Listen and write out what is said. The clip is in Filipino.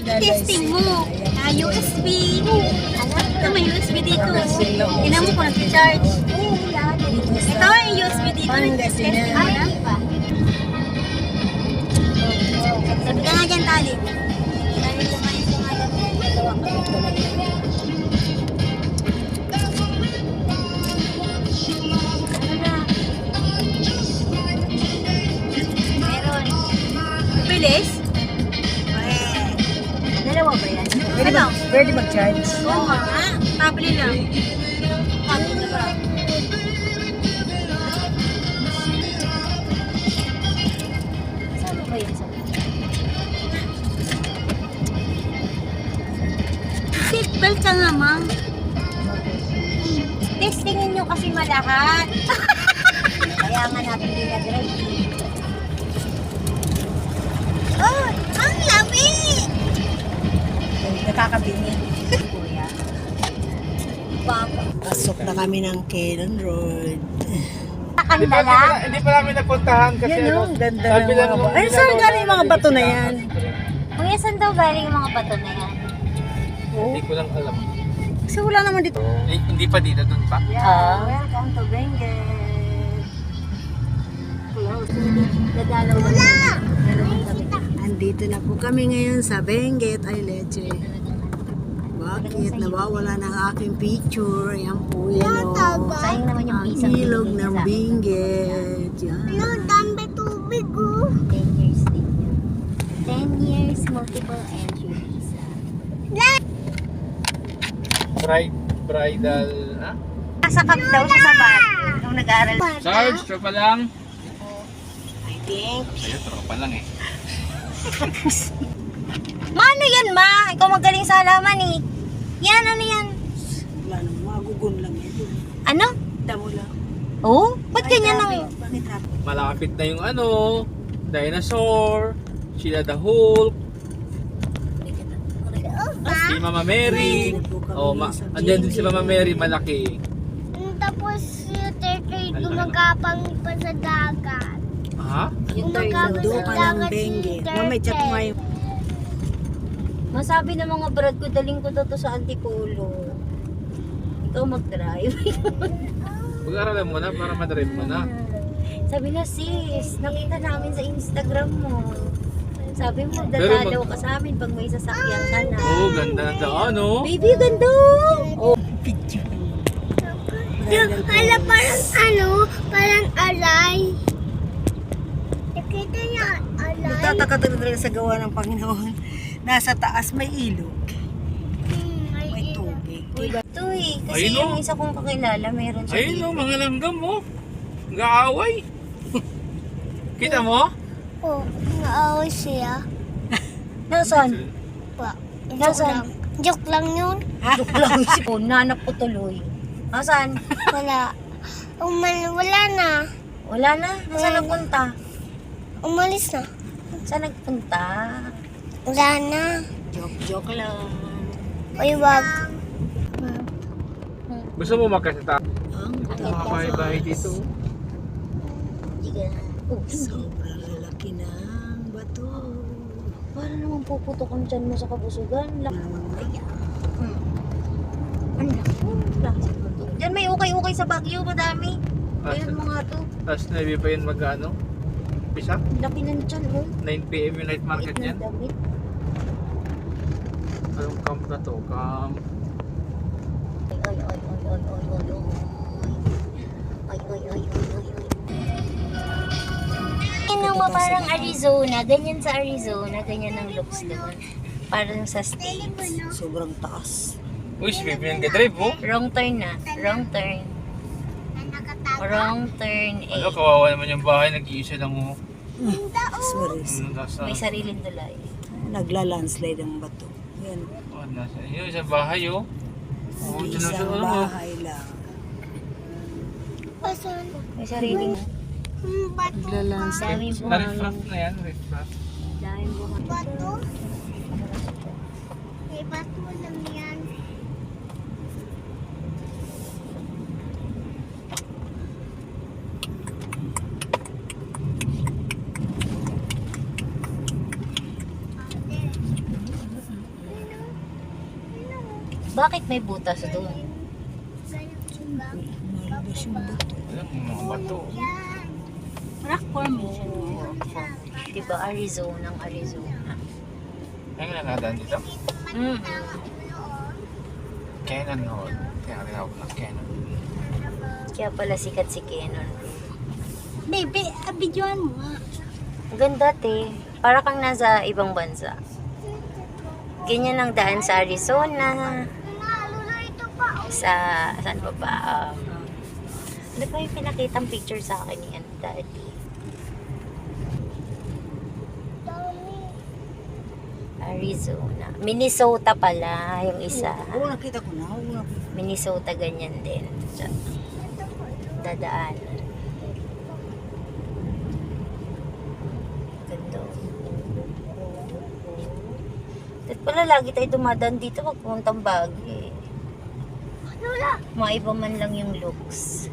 Testing mo. USB. Ito may USB dito. Tingnan mo kung nag-charge. Ito yung USB dito. Testing mo na. Sabi ka nga dyan, tali. Tali lumayan ko nga dyan. Meron. Bilis? Dalawa ba yan? Pwede mag-charge. Oo nga. Tabli lang. Tabli na ba? Saan ba yun? Seatbelt ka nga, ma'am. Testingin nyo kasi malahat. Kaya nga natin dinadrive. Oh, ang lamig! Nakakabingin. Kuya. Papa. Pasok na kami ng Cannon Road. Nakandala? Hindi pa namin napuntahan kasi Yan o, ganda sabi ng lang mga nung bato. Ay, saan galing yung mga bato na yan? Kuya, saan daw galing yung mga bato na yan? Hindi ko lang alam. Kasi wala naman dito. Hindi pa dito, dun pa. Welcome to Benguet. Dadalaw lang. Andito na po kami ngayon sa Benguet. Ay, leche. Bakit? Nawawala ng aking picture. Ayan po yan o. Sayang naman yung Ang isang ilog pinili ng sa Benguet. Yan. dami tubig oh. 10 years din yun. 10 years multiple entry visa. Bridal, ha? Nasa kap daw siya sa Baguio nung nag-aaral. Sarge, tropa lang. I think. Sa'yo, tropa lang eh. Mano yan, ma? Ikaw magaling sa halaman eh. Yan, ano yan? Wala naman. Magugun lang ito. Ano? Damo lang. Oh? Ba't ganyan ang... Bakit happy? Malapit na yung dinosaur, sila the Hulk, si Mama Mary. Andyan din si Mama Mary, malaki. Tapos yung turtle gumagapang pa sa dagat. Ha? Yung Gumagapang Doon sa pa ng dagat si Benguet. Mamay, chat mo nga turtle. yung... Masabi ng mga brad ko, daling ko daw to sa Antipolo. Ikaw mag-drive. Pag-aralan mo na para madrive mo na. Sabi na, sis, nakita namin sa Instagram mo. Sabi mo, Pero dadalaw ka sa amin pag may sasakyan ka na. Oo, ganda ng daan, oh. Baby, ganda! Oh, Picture. Hala, parang alay. Nakita niya, alay. Nagtataka talaga sa gawa ng Panginoon. Nasa taas may ilog. May tubig. ito eh. Kasi Ayun, yung oh. isa kong kakilala, mayroon siya Ayun, dito. oh, mga langgam, oh. Nag-aaway. Kita mo? Oh, naaway siya. Nasaan? Pa. Nasaan? Joke lang yun. Joke lang siya. Oh, nanap ko tuloy. Nasaan? Wala. Wala na. Wala na. Nasaan nagpunta? Umalis na. Saan nagpunta? Wala na. Joke lang. Uy, wag. Gusto mo magkasita? Ang Mga bahay-bahay dito. Diga. Oh, sobrang lalaki ng bato. para naman puputok ang tiyan mo sa kabusugan. Ayan. Ang laki. Plastic mo to. Diyan may ukay-ukay sa Baguio. Madami. Ayun mga to. Tapos na pa yun mag-ano? Pisa? Laki ng tiyan. Oh. 9 PM yung night market Liit yan. na damit. Anong camp na to? Camp. Ay, ay, ay, ay, ay, ay, ay. Ay, ay, ay, ay, ay, ay. Ano mo parang Arizona, ganyan sa Arizona, ganyan ang looks doon. Parang sa States. Sobrang taas. Uy, si Pepe yung drive, oh. Wrong turn na, wrong turn. Wrong turn Ano, 8. kawawa naman yung bahay, nag-iisa lang, oh. Sorry. Nasa, May sariling tulay. Nagla-landslide ang bato. Yan. oh, nasa, yun, sa bahay, oh. Oh, dyan Isang sa, ano, bahay lang. Pasan. May sariling. Bato. Nagla-landslide. Daming na buhangin. refract na yan, refract. Daming buhangin. Bato. May bato lang yan. Bakit may butas doon? Malabas yung bato. Alam mo, mga bato. Rock formation. Diba, Arizona ng Arizona. Ay, nga nadaan dito? Mm. Canon Road. Kaya tinawag ng Canon. Kaya pala sikat si Kenon. Baby, videoan mo nga. Ang ganda, te. Para kang nasa ibang bansa. Ganyan ang daan sa Arizona. Sa, saan ba ba? Ano ba yung pinakitang picture sa akin ni Daddy? Arizona. Minnesota pala yung isa. Oo, nakita ko na. Oo, nakita. Minnesota ganyan din. Sa dadaanan. Ganda. At pala lagi tayo dumadaan dito pag puntang Baguio eh. Maiba man lang yung looks.